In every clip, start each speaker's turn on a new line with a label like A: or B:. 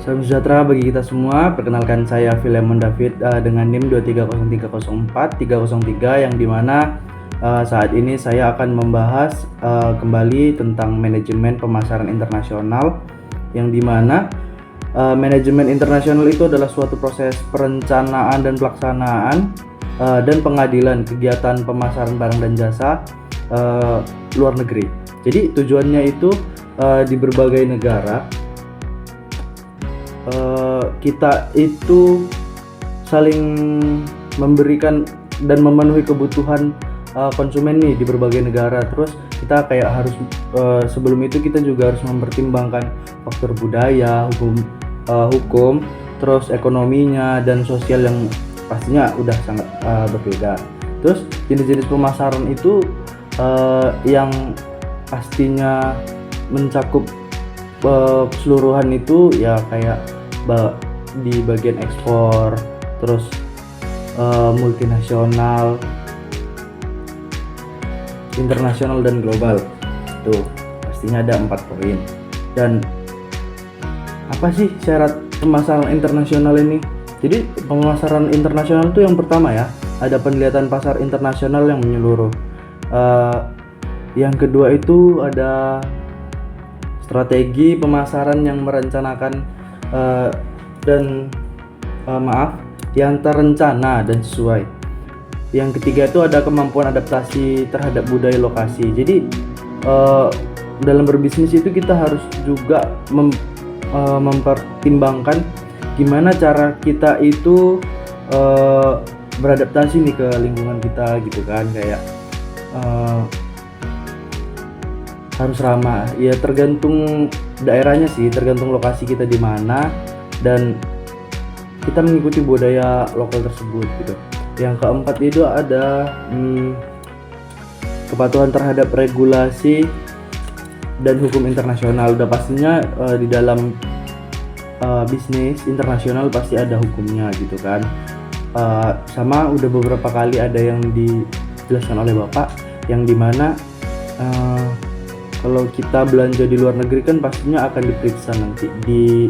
A: Salam sejahtera bagi kita semua. Perkenalkan saya Filemon David dengan NIM 230304303 yang dimana saat ini saya akan membahas kembali tentang manajemen pemasaran internasional, yang dimana manajemen internasional itu adalah suatu proses perencanaan dan pelaksanaan dan pengadilan kegiatan pemasaran barang dan jasa luar negeri. Jadi tujuannya itu di berbagai negara kita itu saling memberikan dan memenuhi kebutuhan konsumen nih di berbagai negara. Terus kita kayak harus sebelum itu kita juga harus mempertimbangkan faktor budaya, hukum, terus ekonominya dan sosial yang pastinya udah sangat berbeda. Terus jenis-jenis pemasaran itu yang pastinya mencakup keseluruhan itu ya kayak di bagian ekspor, terus multinasional, internasional dan global. Tuh pastinya ada 4 poin. Dan apa sih syarat pemasaran internasional ini? Jadi pemasaran internasional itu yang pertama ya, ada penelitian pasar internasional yang menyeluruh. Yang kedua itu ada strategi pemasaran yang merencanakan yang terencana dan sesuai. Yang ketiga itu ada kemampuan adaptasi terhadap budaya lokasi. Jadi dalam berbisnis itu kita harus juga mempertimbangkan gimana cara kita itu beradaptasi nih ke lingkungan kita gitu kan, kayak harus ramah. Ya tergantung daerahnya sih, tergantung lokasi kita di mana dan kita mengikuti budaya lokal tersebut gitu. Yang keempat itu ada kepatuhan terhadap regulasi dan hukum internasional. Udah pastinya di dalam bisnis internasional pasti ada hukumnya gitu kan. Sama udah beberapa kali ada yang dijelaskan oleh Bapak, yang dimana kalau kita belanja di luar negeri kan pastinya akan diperiksa nanti di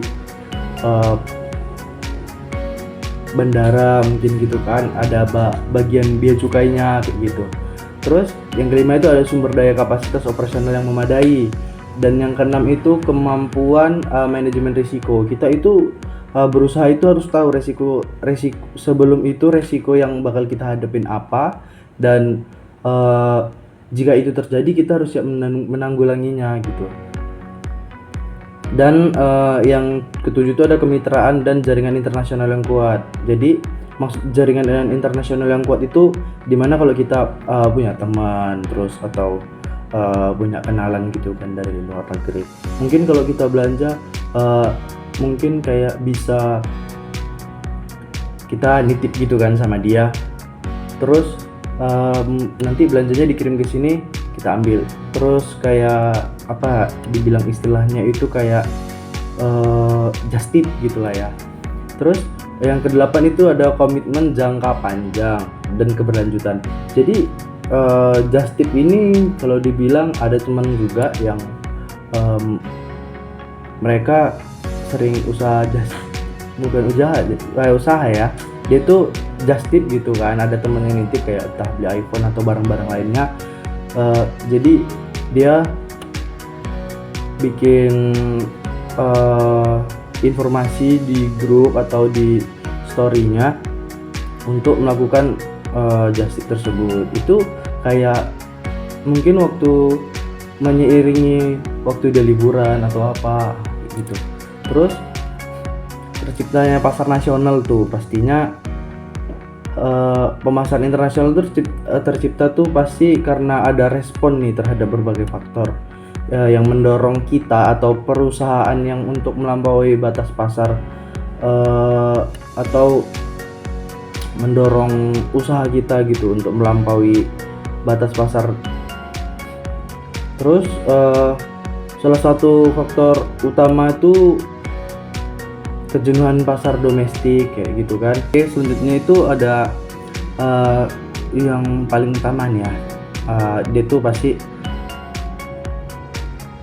A: bandara mungkin gitu kan, ada bagian bea cukainya kayak gitu. Terus yang kelima itu ada sumber daya kapasitas operasional yang memadai, dan yang keenam itu kemampuan manajemen risiko. Kita itu berusaha itu harus tahu resiko sebelum itu, resiko yang bakal kita hadapin apa, dan jika itu terjadi kita harus siap menanggulanginya gitu. Dan yang ketujuh itu ada kemitraan dan jaringan internasional yang kuat. Jadi maksud jaringan internasional yang kuat itu dimana kalau kita punya teman terus atau punya kenalan gitu kan dari luar negeri. Mungkin kalau kita belanja mungkin kayak bisa kita nitip gitu kan sama dia. Terus nanti belanjanya dikirim ke sini, kita ambil. Terus kayak apa dibilang istilahnya itu kayak just tip gitulah ya. Terus yang kedelapan itu ada komitmen jangka panjang dan keberlanjutan. Jadi just tip ini kalau dibilang ada teman juga yang mereka sering usaha usaha ya, dia tuh just tip gitu kan, ada temen yang nitip kayak entah beli iPhone atau barang-barang lainnya. Jadi dia bikin informasi di grup atau di story-nya untuk melakukan just tip tersebut. Itu kayak mungkin waktu menyeiringi waktu dia liburan atau apa gitu. Terus terciptanya pasar nasional tuh pastinya pemasaran internasional tercipta tuh pasti karena ada respon nih terhadap berbagai faktor yang mendorong kita atau perusahaan yang untuk melampaui batas pasar atau mendorong usaha kita gitu untuk melampaui batas pasar. Terus salah satu faktor utama itu kejenuhan pasar domestik kayak gitu kan. Oke, selanjutnya itu ada yang paling utama nih ya, dia tuh pasti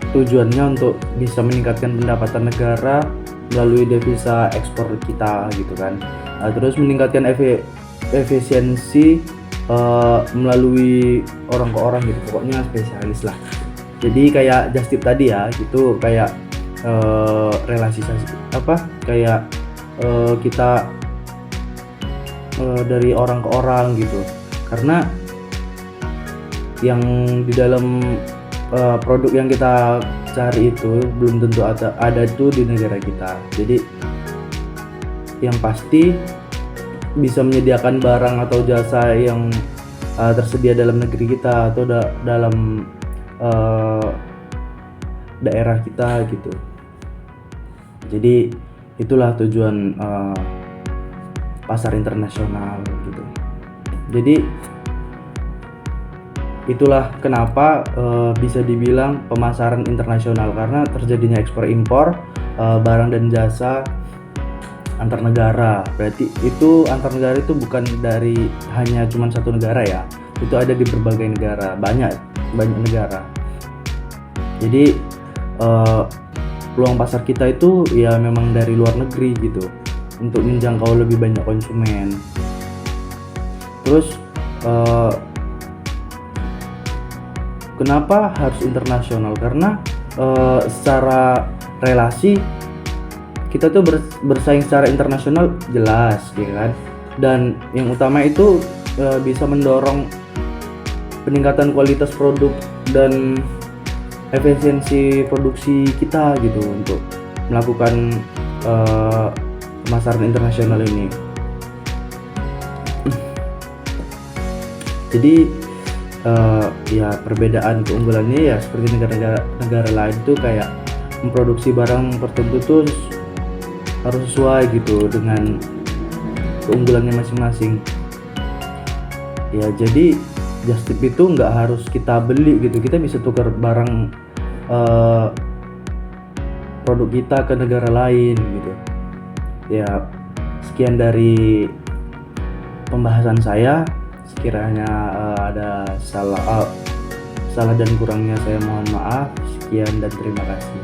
A: tujuannya untuk bisa meningkatkan pendapatan negara melalui devisa ekspor kita gitu kan. Terus meningkatkan efisiensi melalui orang ke orang gitu, pokoknya spesialis lah. Jadi kayak just tip tadi ya, gitu kayak realisasi kayak kita dari orang ke orang gitu, karena yang di dalam produk yang kita cari itu belum tentu ada tuh di negara kita. Jadi yang pasti bisa menyediakan barang atau jasa yang tersedia dalam negeri kita atau dalam daerah kita gitu. Jadi itulah tujuan pasar internasional gitu. Jadi itulah kenapa bisa dibilang pemasaran internasional, karena terjadinya ekspor impor barang dan jasa antar negara. Berarti itu antar negara itu bukan dari hanya cuma satu negara ya, itu ada di berbagai negara, banyak negara. Jadi peluang pasar kita itu ya memang dari luar negeri gitu, untuk menjangkau lebih banyak konsumen. Terus kenapa harus internasional? Karena secara relasi kita tuh bersaing secara internasional jelas ya kan, dan yang utama itu bisa mendorong peningkatan kualitas produk dan efisiensi produksi kita gitu untuk melakukan pemasaran internasional ini. Jadi ya perbedaan keunggulannya ya seperti negara lain tuh kayak memproduksi barang tertentu tuh harus sesuai gitu dengan keunggulannya masing-masing. Ya jadi just tip itu nggak harus kita beli gitu, kita bisa tukar barang produk kita ke negara lain gitu. Ya sekian dari pembahasan saya. Sekiranya ada salah dan kurangnya saya mohon maaf. Sekian dan terima kasih.